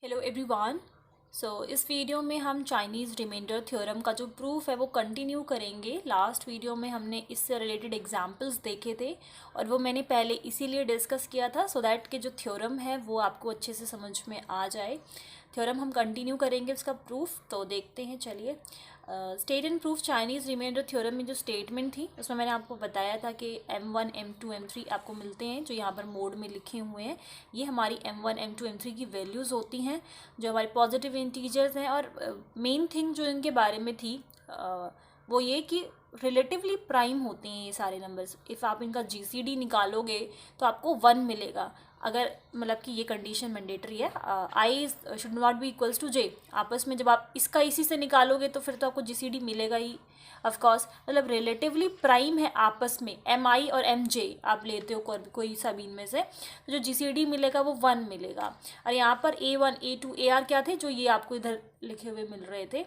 Hello everyone. इस video में हम चाइनीज़ रिमाइंडर थ्योरम का जो प्रूफ है वो कंटिन्यू करेंगे। लास्ट वीडियो में हमने इससे रिलेटेड एग्जांपल्स देखे थे और वो मैंने पहले इसीलिए डिस्कस किया था सो दैट कि जो थ्योरम है वो आपको अच्छे से समझ में आ जाए। थ्योरम हम कंटिन्यू करेंगे उसका प्रूफ, तो देखते हैं। चलिए, state and proof Chinese remainder theorem में जो स्टेटमेंट थी उसमें मैंने आपको बताया था कि M1 M2 M3 आपको मिलते हैं जो यहाँ पर मोड में लिखे हुए हैं। ये हमारी M1 M2 M3 की वैल्यूज़ होती हैं जो हमारे पॉजिटिव इंटीजर्स हैं। और मेन थिंग जो इनके बारे में थी वो ये कि रिलेटिवली प्राइम होते हैं ये सारे नंबर्स। इफ़ आप इनका GCD निकालोगे तो आपको 1 मिलेगा। अगर मतलब कि ये कंडीशन मैंडेटरी है, I should not be equals to J. आपस में जब आप इसका इसी से निकालोगे तो फिर तो आपको GCD मिलेगा ही ऑफकोर्स। मतलब रिलेटिवली प्राइम है आपस में, MI और MJ आप लेते हो कोई सा भी इनमें से, तो जो GCD मिलेगा वो 1 मिलेगा। और यहाँ पर A1 A2 AR क्या थे जो ये आपको इधर लिखे हुए मिल रहे थे।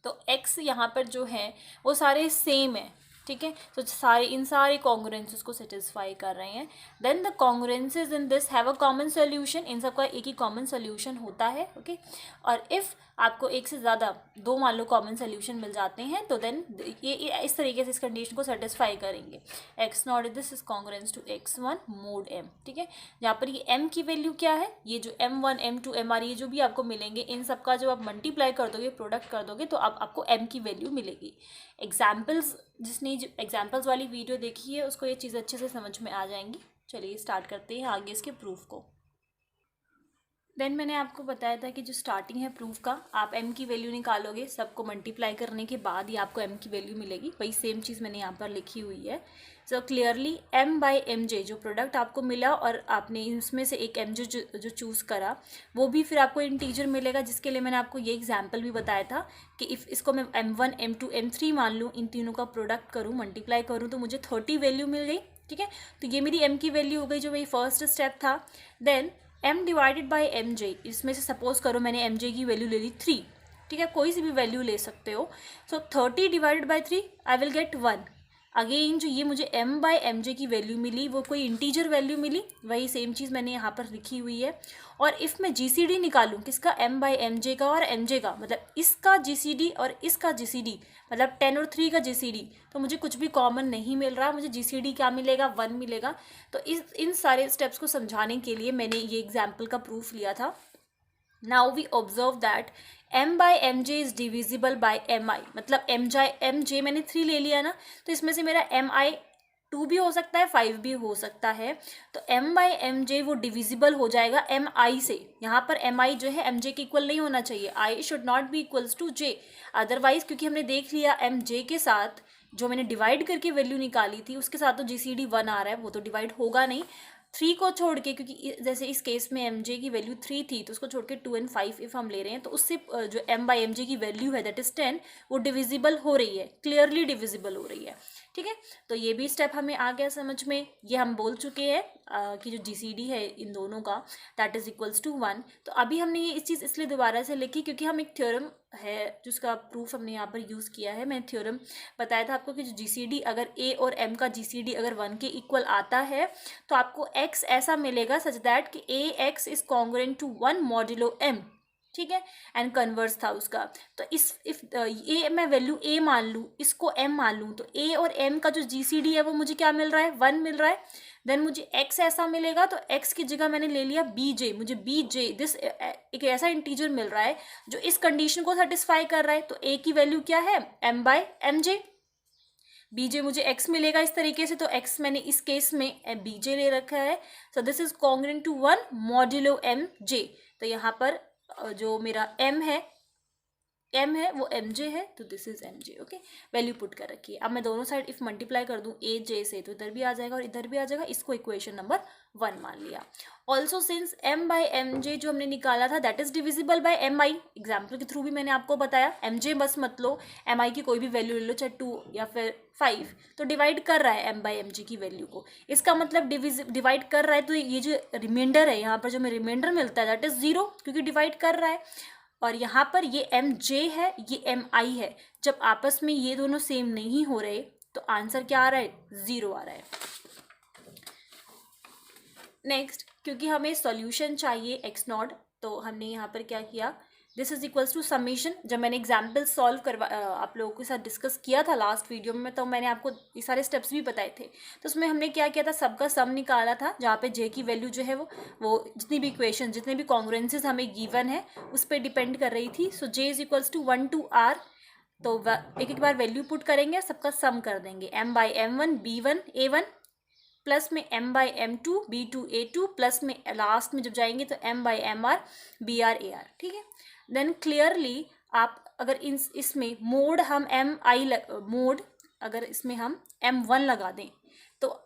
तो x यहाँ पर जो है वो सारे सेम है, ठीक है। तो इन सारे कॉन्ग्रुएंसेस को सेटिस्फाई कर रहे हैं। Then the congruences in this have a common solution. इन सबका एक ही कॉमन सोल्यूशन होता है, ओके। और इफ़ आपको एक से ज़्यादा दो मान लो कॉमन सोल्यूशन मिल जाते हैं तो देन ये इस तरीके से इस कंडीशन को सेटिस्फाई करेंगे। X naught this is congruence to x1 mod m, ठीक है। जहाँ पर ये m की वैल्यू क्या है, ये जो M1 M2 MR ये जो भी आपको मिलेंगे इन सब का जब आप मल्टीप्लाई कर दोगे, प्रोडक्ट कर दोगे, तो आपको m की वैल्यू मिलेगी। एग्जाम्पल्स, जिसने एग्जाम्पल्स वाली वीडियो देखी है उसको ये चीज़ अच्छे से समझ में आ जाएंगी। चलिए स्टार्ट करते हैं आगे इसके प्रूफ को। देन मैंने आपको बताया था कि जो स्टार्टिंग है प्रूफ का, आप m की वैल्यू निकालोगे, सबको मल्टीप्लाई करने के बाद ही आपको m की वैल्यू मिलेगी। वही सेम चीज़ मैंने यहाँ पर लिखी हुई है। सो क्लियरली M/MJ जो प्रोडक्ट आपको मिला और आपने इसमें से एक MJ जो चूज़ करा वो भी फिर आपको इंटीजर मिलेगा, जिसके लिए मैंने आपको ये एग्जाम्पल भी बताया था कि इफ़ इसको मैं M1 M2 M3 मान लूँ, इन तीनों का प्रोडक्ट करूँ, मल्टीप्लाई करूँ तो मुझे 30 वैल्यू मिल गई, ठीक है। तो ये मेरी m की वैल्यू हो गई जो वही फर्स्ट स्टेप था। Then m divided by MJ, इसमें से सपोज करो मैंने MJ की वैल्यू ले ली 3, ठीक है, कोई सी भी वैल्यू ले सकते हो। सो 30 divided by 3 I will gate 1। Again जो ये मुझे M/MJ की वैल्यू मिली वो कोई इंटीजर वैल्यू मिली, वही सेम चीज़ मैंने यहाँ पर लिखी हुई है। और इफ़ मैं GCD निकालूँ किसका, M/MJ का और MJ का, मतलब इसका GCD और इसका GCD, मतलब 10 और 3 का GCD, तो मुझे कुछ भी कॉमन नहीं मिल रहा, मुझे GCD क्या मिलेगा, 1 मिलेगा। तो इन सारे स्टेप्स को समझाने के लिए मैंने ये एग्जाम्पल का प्रूफ लिया था। Now we observe that M/MJ is divisible by MI, मतलब MJ मैंने 3 ले लिया ना, तो इसमें से मेरा MI 2 भी हो सकता है, 5 भी हो सकता है। तो M/MJ वो डिविजिबल हो जाएगा MI से। यहाँ पर MI जो है MJ के इक्वल नहीं होना चाहिए, I should not be equals to J। अदरवाइज क्योंकि हमने देख लिया MJ के साथ जो मैंने डिवाइड करके वैल्यू निकाली थी उसके साथ तो GCD 1 आ रहा है, वो तो डिवाइड होगा नहीं। 3 को छोड़ के, क्योंकि जैसे इस केस में MJ की वैल्यू 3 थी तो उसको छोड़ के 2 and 5 इफ हम ले रहे हैं तो उससे जो M/MJ की वैल्यू है दैट इज 10 वो डिविजिबल हो रही है, क्लियरली डिविजिबल हो रही है, ठीक है। तो ये भी स्टेप हमें आ गया समझ में। ये हम बोल चुके हैं कि जो GCD है इन दोनों का दैट इज इक्वल्स टू 1। तो अभी हमने ये इस चीज़ इसलिए दोबारा से लिखी क्योंकि हम एक थ्योरम है जिसका प्रूफ हमने यहाँ पर यूज़ किया है। मैंने थ्योरम बताया था आपको कि जो GCD अगर A और M का GCD अगर 1 के इक्वल आता है तो आपको x ऐसा मिलेगा सच दैट कि AX is congruent to 1 modulo M, ठीक है। एंड कन्वर्स था उसका। तो इफ ये मैं वैल्यू A मान लूँ, इसको M मान लूँ, तो A और M का जो GCD है वो मुझे क्या मिल रहा है, 1 मिल रहा है। देन मुझे x ऐसा मिलेगा तो x की जगह मैंने ले लिया BJ, मुझे BJ दिस एक ऐसा इंटीजर मिल रहा है जो इस कंडीशन को सेटिस्फाई कर रहा है। तो A की वैल्यू क्या है, M/MJ। BJ मुझे x मिलेगा इस तरीके से, तो x मैंने इस केस में BJ ले रखा है। So this is congruent to 1 modulo MJ। तो यहाँ पर जो मेरा M है वो MJ है, तो this is MJ, okay. Value put कर रखी है। अब मैं दोनों साइड इफ मल्टीप्लाई कर दूं AJ से तो इधर भी आ जाएगा और इधर भी आ जाएगा, इसको इक्वेशन नंबर 1 मान लिया। ऑल्सो सिंस M/MJ जो हमने निकाला था that is divisible by MI, example के थ्रू भी मैंने आपको बताया। MJ बस मत लो, MI की कोई भी वैल्यू ले लो, चाहे 2 या फिर 5, तो डिवाइड कर रहा है M/MJ की वैल्यू को। इसका मतलब डिवाइड कर रहा है, तो ये जो रिमाइंडर है यहाँ पर जो हमें रिमाइंडर मिलता है दैट इज 0 क्योंकि डिवाइड कर रहा है। और यहाँ पर ये MJ है, ये MI है। जब आपस में ये दोनों सेम नहीं हो रहे तो आंसर क्या आ रहा है, 0 आ रहा है। नेक्स्ट, क्योंकि हमें सॉल्यूशन चाहिए x0, तो हमने यहाँ पर क्या किया, this is equals to summation. जब मैंने एग्जाम्पल सॉल्व करवा आप लोगों के साथ डिस्कस किया था लास्ट वीडियो में, तो मैंने आपको ये सारे स्टेप्स भी बताए थे। तो उसमें हमने क्या किया था, सबका सम निकाला था, जहाँ पे जे की वैल्यू जो है वो जितनी भी इक्वेशन, जितने भी कॉन्ग्रुएंसेस हमें गिवन है उस पर डिपेंड कर रही थी। So J is equals to 1 to r, तो एक एक बार वैल्यू पुट करेंगे, सबका सम कर देंगे, m/m1 b1 a1 प्लस में m/m2 b2 a2 प्लस में लास्ट में जब जाएंगे तो m/mr br ar। ठीक है, देन क्लियरली आप अगर इसमें मोड हम मोड अगर इसमें हम m1 लगा दें तो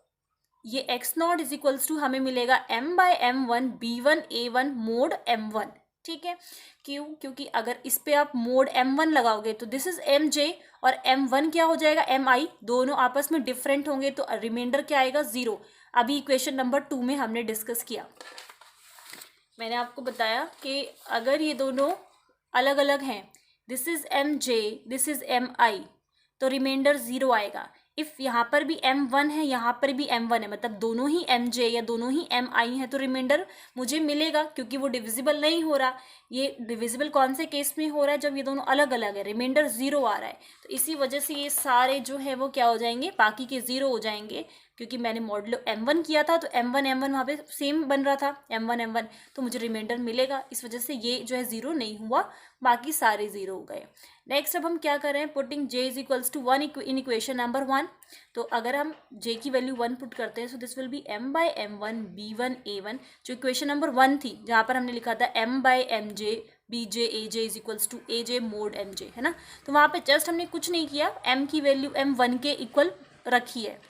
ये x0 इज इक्वल्स टू हमें मिलेगा m/m1 b1 a1 mode m1। ठीक है, क्यों? क्योंकि अगर इस पे आप मोड m1 लगाओगे तो दिस इज mj और m1 क्या हो जाएगा mi, दोनों आपस में डिफरेंट होंगे तो रिमाइंडर क्या आएगा 0। अभी इक्वेशन नंबर 2 में हमने डिस्कस किया, मैंने आपको बताया कि अगर ये दोनों अलग अलग हैं, this is mj this is mi, तो रिमाइंडर 0 आएगा। इफ़ यहाँ पर भी m1 है, यहाँ पर भी m1 है, मतलब दोनों ही mj या दोनों ही mi है, तो रिमाइंडर मुझे मिलेगा, क्योंकि वो डिविजिबल नहीं हो रहा। ये डिविजिबल कौन से केस में हो रहा है, जब ये दोनों अलग अलग है, रिमाइंडर 0 आ रहा है। तो इसी वजह से ये सारे जो है वो क्या हो जाएंगे, बाकी के 0 हो जाएंगे, क्योंकि मैंने मॉडुलो m1 किया था तो m1 वहाँ पे सेम बन रहा था, m1 तो मुझे रिमाइंडर मिलेगा। इस वजह से ये जो है 0 नहीं हुआ, बाकी सारे 0 हो गए। नेक्स्ट अब हम क्या कर रहे हैं, putting j is equals to 1 in equation number 1। तो अगर हम j की वैल्यू 1 पुट करते हैं, सो this will B m/m1 b1 a1, जो इक्वेशन नंबर 1 थी, जहाँ पर हमने लिखा था m/mj bj aj is equals to aj mod mj, है ना। तो वहाँ पे जस्ट हमने कुछ नहीं किया, m की वैल्यू m1 के इक्वल रखी है,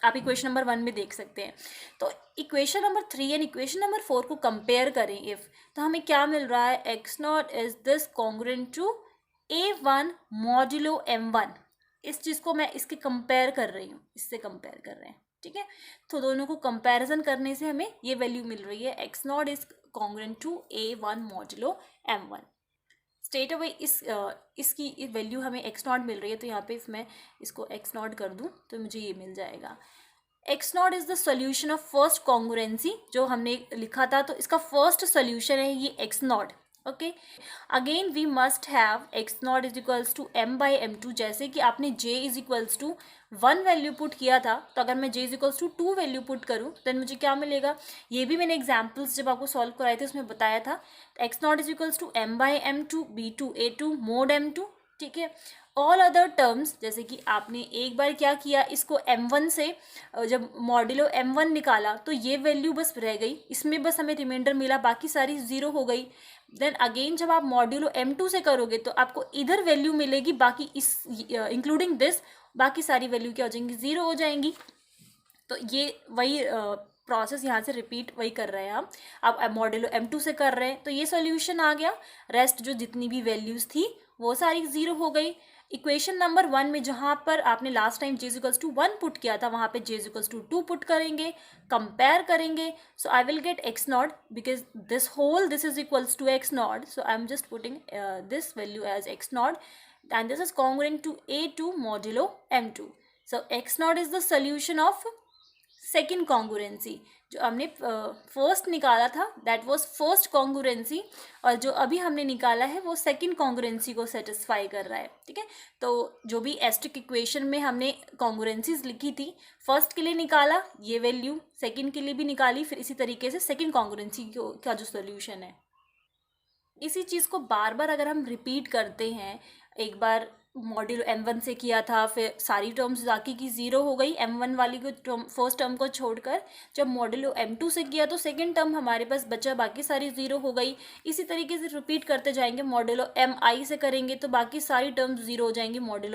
आप इक्वेशन नंबर 1 में देख सकते हैं। तो equation number 3 and equation number 4 को कंपेयर करें इफ़, तो हमें क्या मिल रहा है, x0 is this congruent to a1 modulo m1। इस चीज़ को मैं इसके कंपेयर कर रही हूँ, इससे कंपेयर कर रहे हैं। ठीक है, तो दोनों को कंपैरिजन करने से हमें ये वैल्यू मिल रही है, x0 is congruent to a1 modulo m1। Straight away इसकी वैल्यू हमें x0 मिल रही है, तो यहाँ पे मैं इसको x0 कर दूँ तो मुझे ये मिल जाएगा। x0 is the solution of first congruency, जो हमने लिखा था, तो इसका फर्स्ट सोल्यूशन है ये x0। Okay, again we must have x0 is equals to m/m2। जैसे कि आपने j is equals to 1 value put किया था, तो अगर मैं j is equals to 2 value put करूँ देन मुझे क्या मिलेगा, ये भी मैंने एग्जाम्पल्स जब आपको सॉल्व कराए थे उसमें बताया था। x0 is equals to m/m2 b2 a2 mode m2। ठीक है, ऑल अदर टर्म्स, जैसे कि आपने एक बार क्या किया, इसको m1 से जब मॉड्यूलो m1 निकाला तो ये वैल्यू बस रह गई, इसमें बस हमें रिमाइंडर मिला, बाकी सारी 0 हो गई। देन अगेन जब आप मॉड्यूलो m2 से करोगे तो आपको इधर वैल्यू मिलेगी, बाकी इस इंक्लूडिंग दिस बाकी सारी वैल्यू क्या हो जाएंगी, 0 हो जाएंगी। तो ये वही प्रोसेस यहाँ से रिपीट वही कर रहे हैं हम। अब मॉड्यूलो m2 से कर रहे हैं तो ये सॉल्यूशन आ गया, रेस्ट जो जितनी भी वैल्यूज़ थी वो सारी 0 हो गई। इक्वेशन नंबर 1 में जहाँ पर आपने last time j equals to 1 put किया था, वहाँ पे j इक्वल्स टू 2 पुट करेंगे, कंपेयर करेंगे। So I will get x0 because this is equals to x0, so I am just putting this value as x0 and this is congruent to a2 modulo m2. so x0 is the solution of second congruency. जो हमने first निकाला था that was first congruency, और जो अभी हमने निकाला है वो सेकेंड कॉन्ग्रुएंसी को सेटिस्फाई कर रहा है। ठीक है, तो जो भी एस्ट्रिक इक्वेशन में हमने कॉन्ग्रुएंसीज लिखी थी, फर्स्ट के लिए निकाला ये वैल्यू, सेकेंड के लिए भी निकाली, फिर इसी तरीके से सेकेंड कॉन्ग्रुएंसी का जो सोल्यूशन है, इसी चीज़ को बार बार अगर हम रिपीट करते हैं, एक बार मॉड्यूल m1 से किया था, फिर सारी टर्म्स बाकी की 0 हो गई m1 वाली को टर्म, फर्स्ट टर्म को छोड़कर। जब मॉड्यूल m2 से किया तो सेकंड टर्म हमारे पास बचा, बाकी सारी 0 हो गई। इसी तरीके से रिपीट करते जाएंगे। मॉड्यूल mi से करेंगे तो बाकी सारी टर्म्स 0 हो जाएंगी मॉड्यूल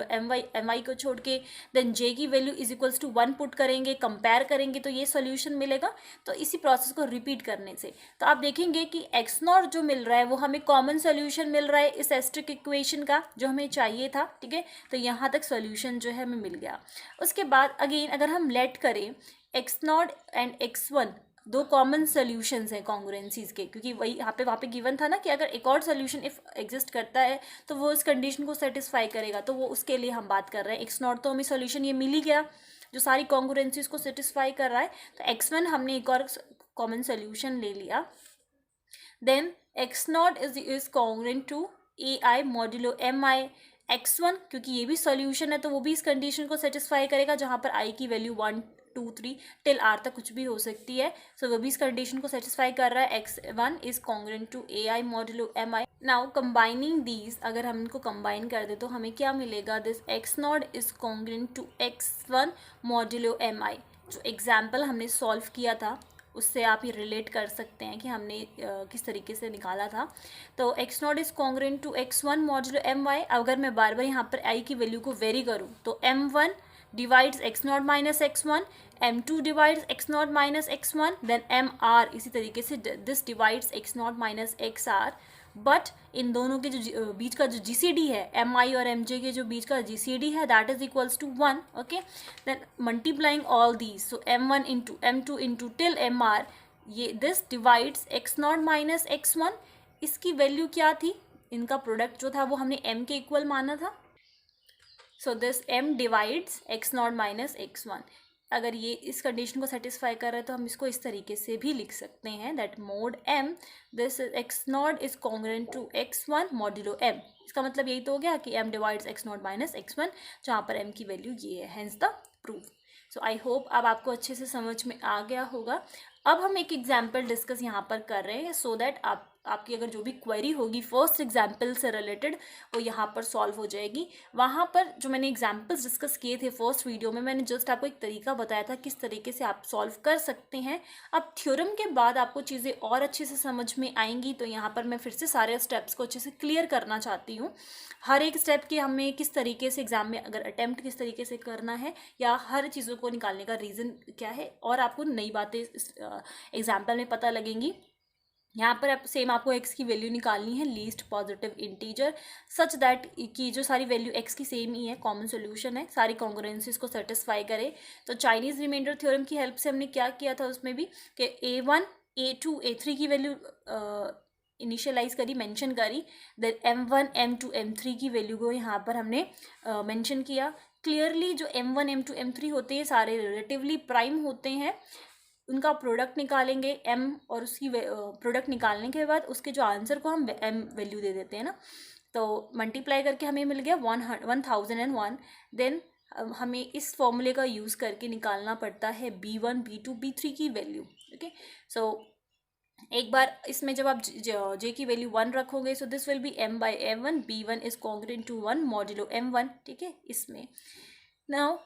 mi को छोड़ के। देन j की value is equals to 1 put करेंगे, कंपेयर करेंगे तो ये सोल्यूशन मिलेगा। तो इसी प्रोसेस को रिपीट करने से तो आप देखेंगे कि x0 जो मिल रहा है वो हमें कॉमन सोल्यूशन मिल रहा है इस एस्ट्रिक इक्वेशन का जो हमें चाहिए था। ठीक है, तो यहाँ तक सॉल्यूशन जो है हमें मिल गया। उसके बाद अगेन अगर हम लेट करें x0 एंड x1 दो कॉमन सॉल्यूशंस हैं कॉन्ग्रुएंसीज के, क्योंकि वही वहाँ पे गिवन था ना कि अगर एक और सॉल्यूशन इफ एग्जिस्ट करता है तो वो इस कंडीशन को सेटिस्फाई करेगा, तो वो उसके लिए हम बात कर रहे हैं। x0 तो हमें सॉल्यूशन ये मिल ही गया जो सारी कॉन्ग्रुएंसीज को सेटिस्फाई कर रहा है। तो x1 हमने एक और कॉमन सॉल्यूशन ले लिया, then X naught is congruent to A I modulo M I x1, क्योंकि ये भी सॉल्यूशन है तो वो भी इस कंडीशन को सेटिस्फाई करेगा जहाँ पर i की वैल्यू 1 2 3 टिल r तक कुछ भी हो सकती है. सो वो भी इस कंडीशन को सेटिस्फाई कर रहा है. x1 is congruent to A I modulo M I. Now combining these, अगर हम इनको कंबाइन कर दे तो हमें क्या मिलेगा. This X naught is congruent to x1 modulo M I. जो एग्जाम्पल हमने सॉल्व किया था उससे आप ये रिलेट कर सकते हैं कि हमने किस तरीके से निकाला था. तो X naught is congruent to x1 modulo M Y. अगर मैं बार बार यहाँ पर आई की वैल्यू को वेरी करूँ तो m1 divides X naught minus x1, m2 divides X naught minus x1, then mr इसी तरीके से this divides X naught minus xr. But इन दोनों के जो बीच का जो GCD है एम आई और एम जे के जो बीच का GCD है that is equals to 1. Okay, then multiplying all these, so m1 into m2 into till mr, ये this divides X naught minus x1. इसकी वैल्यू क्या थी, इनका प्रोडक्ट जो था वो हमने m के इक्वल माना था. So this m divides X naught minus x1. अगर ये इस कंडीशन को सेटिस्फाई कर रहा है तो हम इसको इस तरीके से भी लिख सकते हैं that mod m this X naught is congruent to x1 modulo m. इसका मतलब यही तो हो गया कि m divides X naught minus x1, जहाँ पर m की वैल्यू ये है, hence the proof. So I hope अब आपको अच्छे से समझ में आ गया होगा. अब हम एक एग्जाम्पल डिस्कस यहाँ पर कर रहे हैं सो दैट आपकी अगर जो भी क्वेरी होगी फर्स्ट एग्जाम्पल से रिलेटेड वो यहाँ पर सॉल्व हो जाएगी. वहाँ पर जो मैंने एग्जाम्पल्स डिस्कस किए थे फर्स्ट वीडियो में, मैंने जस्ट आपको एक तरीका बताया था किस तरीके से आप सॉल्व कर सकते हैं. अब थ्योरम के बाद आपको चीज़ें और अच्छे से समझ में आएंगी. तो यहाँ पर मैं फिर से सारे स्टेप्स को अच्छे से क्लियर करना चाहती हूँ. हर एक स्टेप के हमें किस तरीके से एग्जाम में अगर अटैम्प्ट किस तरीके से करना है या हर चीज़ों को निकालने का रीज़न क्या है, और आपको नई बातें इस एग्जाम्पल में पता लगेंगी. यहाँ पर सेम आपको x की वैल्यू निकालनी है least positive integer such that कि जो सारी वैल्यू x की सेम ही है, कॉमन सोल्यूशन है, सारी कॉन्ग्रुएंसीज को सेटिस्फाई करे. तो चाइनीज़ रिमाइंडर थ्योरम की हेल्प से हमने क्या किया था उसमें भी कि a1 a2 a3 की वैल्यू इनिशियलाइज करी, मेंशन करी. देन m1 m2 m3 की वैल्यू को यहाँ पर हमने मेंशन किया. क्लियरली जो m1 m2 m3 होते हैं सारे रिलेटिवली प्राइम होते हैं. उनका प्रोडक्ट निकालेंगे m और उसकी प्रोडक्ट निकालने के बाद उसके जो आंसर को हम m वैल्यू दे देते हैं ना, तो मल्टीप्लाई करके हमें मिल गया 1001. देन हमें इस फॉर्मूले का यूज़ करके निकालना पड़ता है b1 b2 b3 की वैल्यू. ओके, सो एक बार इसमें जब आप j की वैल्यू 1 रखोगे so this will be m by m1, b1 is congruent to 1 modulo m1. ठीक है, इसमें नाउ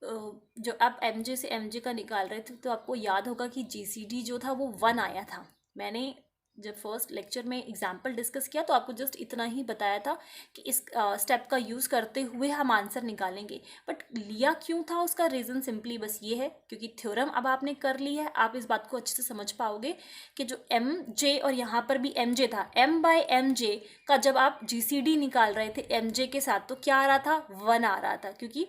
जो आप mj से mj का निकाल रहे थे तो आपको याद होगा कि GCD जो था वो 1 आया था. मैंने जब फर्स्ट लेक्चर में एग्जाम्पल डिस्कस किया तो आपको जस्ट इतना ही बताया था कि इस स्टेप का यूज़ करते हुए हम आंसर निकालेंगे. बट लिया क्यों था उसका रीज़न सिंपली बस ये है क्योंकि थ्योरम अब आपने कर ली है. आप इस बात को अच्छे से समझ पाओगे कि जो mj और यहाँ पर भी mj था, m बाई mj का जब आप GCD निकाल रहे थे mj के साथ तो क्या आ रहा था, 1 आ रहा था, क्योंकि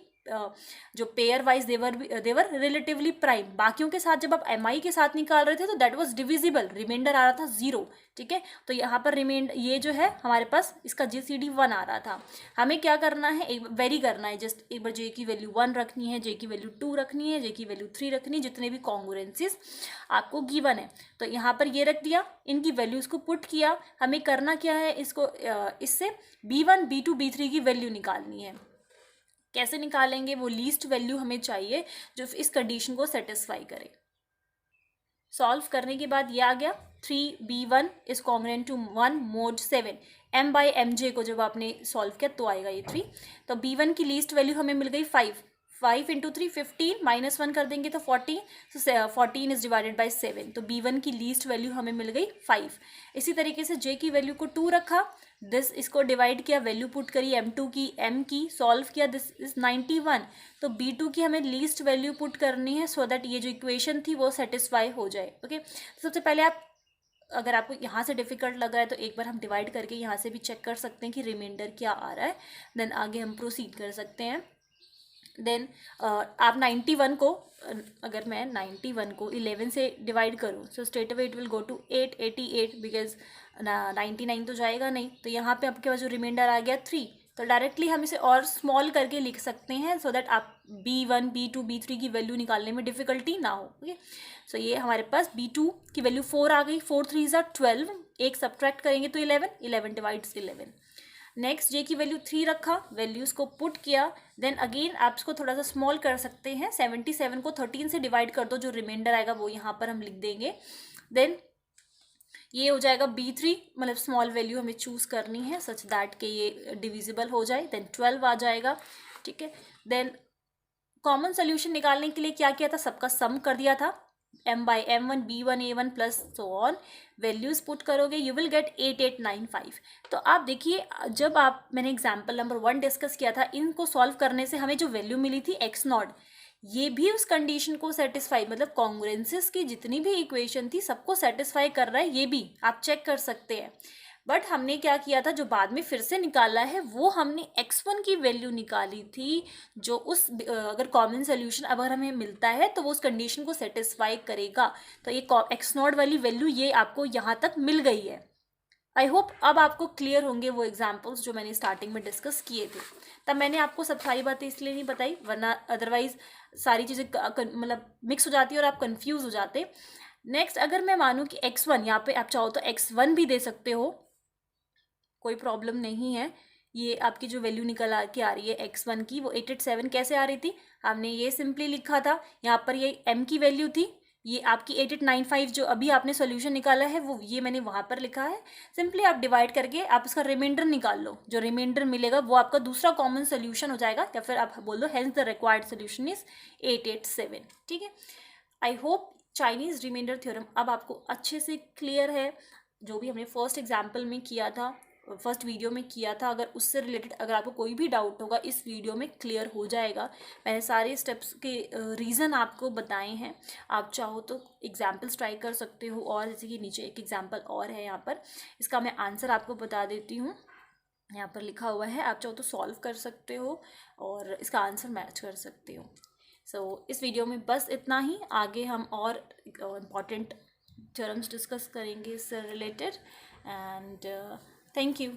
जो पेयर वाइज देवर रिलेटिवली प्राइम. बाकियों के साथ जब आप mi के साथ निकाल रहे थे तो दैट वाज डिविजिबल, रिमाइंडर आ रहा था 0. ठीक है, तो यहाँ पर रिमाइंडर ये जो है हमारे पास इसका GCD 1 आ रहा था. हमें क्या करना है, एक वेरी करना है, जस्ट एक बार j की वैल्यू 1 रखनी है, j की वैल्यू 2 रखनी है, j की वैल्यू 3 रखनी है, जितने भी कॉन्ग्रुएंसीज आपको गिवन है. तो यहाँ पर ये रख दिया, इनकी वैल्यूज़ को पुट किया. हमें करना क्या है, इसको इससे b1 b2 b3 की वैल्यू निकालनी है. कैसे निकालेंगे, वो लीस्ट वैल्यू हमें चाहिए जो इस कंडीशन को सेटिस्फाई करे. सॉल्व करने के बाद ये आ गया 3b1 is congruent to 1 mod 7. m by mj को जब आपने सॉल्व किया तो आएगा ये 3. तो b1 की लीस्ट वैल्यू हमें मिल गई 5 इंटू 3 15, -1 कर देंगे तो 14. सो 14 इज डिवाइडेड बाई 7. तो b1 की लीस्ट वैल्यू हमें मिल गई 5. इसी तरीके से j की वैल्यू को 2 रखा, दिस इसको डिवाइड किया, वैल्यू पुट करी m2 की, m की सॉल्व किया, दिस इज 91. तो b2 की हमें लीस्ट वैल्यू पुट करनी है सो दैट ये जो इक्वेशन थी वो सेटिस्फाई हो जाए. ओके, तो सबसे पहले आप अगर आपको यहाँ से डिफिकल्ट लग रहा है तो एक बार हम डिवाइड करके यहाँ से भी चेक कर सकते हैं कि रिमाइंडर क्या आ रहा है. देन आगे हम प्रोसीड कर सकते हैं. देन आप 91 को अगर मैं 91 को 11 से डिवाइड करूँ so straight away it will go to 888 because 99 तो जाएगा नहीं. तो यहाँ पे आपके पास जो रिमाइंडर आ गया 3. तो डायरेक्टली हम इसे और स्मॉल करके लिख सकते हैं सो दैट आप B1, B2, B3 की वैल्यू निकालने में डिफिकल्टी ना हो। ओके, सो ये हमारे पास B2 की वैल्यू 4 आ गई, 4 3 ज़ा 12, एक सब्ट्रैक्ट करेंगे तो 11, 11 डिवाइड्स 11। नेक्स्ट जे की वैल्यू 3 रखा, वैल्यूज़ को पुट किया, देन अगेन आप इसको थोड़ा सा स्मॉल कर सकते हैं, 77 को 13 से डिवाइड कर दो, जो रिमाइंडर आएगा वो यहाँ पर हम लिख देंगे। देन ये हो जाएगा B3, मतलब स्मॉल वैल्यू हमें चूज़ करनी है सच दैट कि ये डिविजिबल हो जाए। देन 12 आ जाएगा, ठीक है। देन कॉमन सोल्यूशन निकालने के लिए क्या किया था, सबका सम कर दिया था, m/m1 b1 a1 plus so on, values put करोगे यू विल गेट 8895। तो आप देखिए, जब मैंने एग्जाम्पल नंबर 1 डिस्कस किया था, इनको सॉल्व करने से हमें जो वैल्यू मिली थी x0, ये भी उस कंडीशन को सेटिस्फाई, मतलब कॉन्ग्रुएंसेस की जितनी भी इक्वेशन थी सबको सेटिस्फाई कर रहा है, ये भी आप चेक कर सकते हैं। बट हमने क्या किया था, जो बाद में फिर से निकाला है वो हमने x1 की वैल्यू निकाली थी, जो उस अगर कॉमन सोल्यूशन अगर हमें मिलता है तो वो उस कंडीशन को सेटिस्फाई करेगा। तो ये x0 वाली वैल्यू ये आपको यहाँ तक मिल गई है। आई होप अब आपको क्लियर होंगे वो एग्जाम्पल्स जो मैंने स्टार्टिंग में डिस्कस किए थे। तब मैंने आपको सब सारी बातें इसलिए नहीं बताई, वरना अदरवाइज सारी चीज़ें मतलब मिक्स हो जाती है और आप कंफ्यूज हो जाते। नेक्स्ट, अगर मैं मानूँ कि x1, यहाँ पे आप चाहो तो x1 भी दे सकते हो, कोई प्रॉब्लम नहीं है। ये आपकी जो वैल्यू निकल के आ रही है x1 की, वो 887 कैसे आ रही थी, हमने ये सिंपली लिखा था, यहाँ पर ये m की वैल्यू थी, ये आपकी 8895 जो अभी आपने सॉल्यूशन निकाला है वो ये मैंने वहाँ पर लिखा है। सिंपली आप डिवाइड करके आप इसका रिमाइंडर निकाल लो, जो रिमाइंडर मिलेगा वो आपका दूसरा कॉमन सोल्यूशन हो जाएगा, या फिर आप बोल दो hence the required solution is 887। ठीक है, I hope Chinese remainder theorem अब आपको अच्छे से क्लियर है, जो भी हमने फर्स्ट एग्जाम्पल में किया था, फर्स्ट वीडियो में किया था। अगर उससे रिलेटेड अगर आपको कोई भी डाउट होगा इस वीडियो में क्लियर हो जाएगा। मैंने सारे स्टेप्स के रीज़न आपको बताए हैं, आप चाहो तो एग्जाम्पल्स ट्राई कर सकते हो। और जैसे कि नीचे एक एग्जाम्पल और है, यहाँ पर इसका मैं आंसर आपको बता देती हूँ, यहाँ पर लिखा हुआ है, आप चाहो तो सॉल्व कर सकते हो और इसका आंसर मैच कर सकते हो। सो इस वीडियो में बस इतना ही, आगे हम और इम्पॉर्टेंट थ्योरम्स डिस्कस करेंगे इससे रिलेटेड। And thank you.